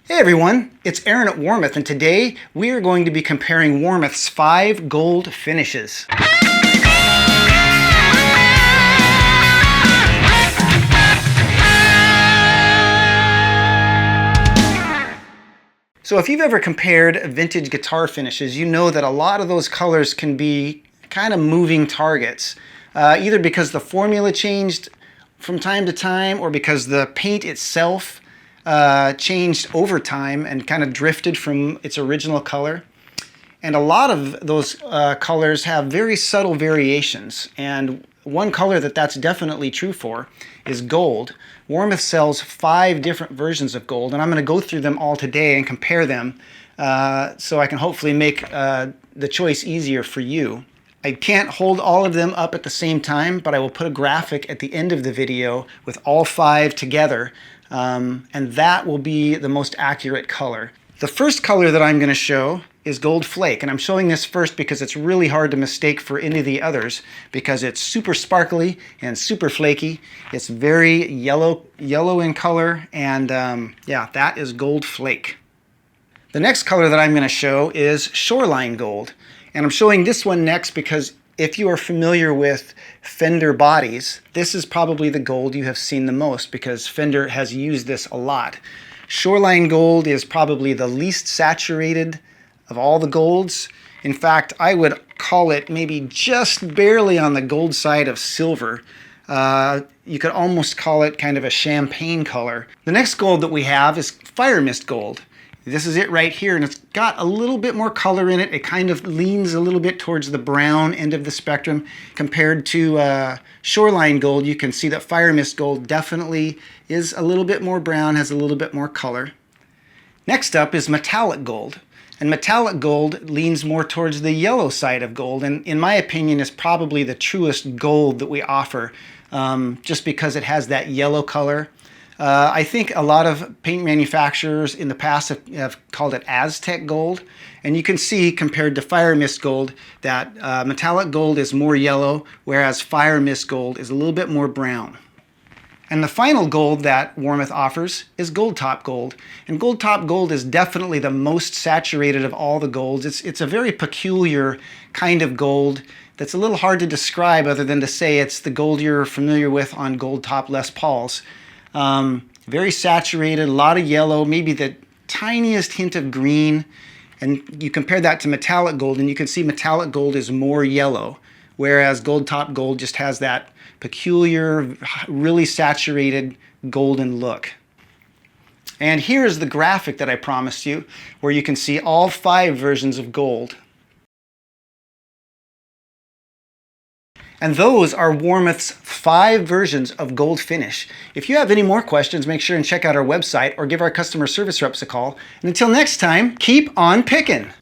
Hey everyone, it's Aaron at Warmoth, and today we are going to be comparing Warmoth's 5 gold finishes. So if you've ever compared vintage guitar finishes, you know that a lot of those colors can be kind of moving targets, either because the formula changed from time to time or because the paint itself changed over time and kind of drifted from its original color. And a lot of those colors have very subtle variations. And one color that's definitely true for is gold. Warmoth sells 5 different versions of gold, and I'm going to go through them all today and compare them so I can hopefully make the choice easier for you. I can't hold all of them up at the same time, but I will put a graphic at the end of the video with all 5 together, and that will be the most accurate color. The first color that I'm going to show is Gold Flake, and I'm showing this first because it's really hard to mistake for any of the others because it's super sparkly and super flaky. It's very yellow in color, and yeah, that is Gold Flake. The next color that I'm going to show is Shoreline Gold. And I'm showing this one next because if you are familiar with Fender bodies, this is probably the gold you have seen the most because Fender has used this a lot. Shoreline Gold is probably the least saturated of all the golds. In fact, I would call it maybe just barely on the gold side of silver. You could almost call it kind of a champagne color. The next gold that we have is Firemist Gold. This is it right here, and it's got a little bit more color in it. It kind of leans a little bit towards the brown end of the spectrum. Compared to Shoreline Gold, you can see that Firemist Gold definitely is a little bit more brown, has a little bit more color. Next up is Metallic Gold. And Metallic Gold leans more towards the yellow side of gold, and in my opinion is probably the truest gold that we offer, just because it has that yellow color. I think a lot of paint manufacturers in the past have called it Aztec Gold, and you can see compared to Firemist Gold that Metallic Gold is more yellow, whereas Firemist Gold is a little bit more brown. And the final gold that Warmoth offers is Gold Top Gold. And Gold Top Gold is definitely the most saturated of all the golds. It's a very peculiar kind of gold that's a little hard to describe other than to say it's the gold you're familiar with on Gold Top Les Pauls. Very saturated, a lot of yellow, maybe the tiniest hint of green. And you compare that to Metallic Gold and you can see Metallic Gold is more yellow, whereas Gold Top Gold just has that peculiar, really saturated golden look. And here's the graphic that I promised you, where you can see all 5 versions of gold. And those are Warmoth's 5 versions of gold finish. If you have any more questions, make sure and check out our website or give our customer service reps a call. And until next time, keep on picking!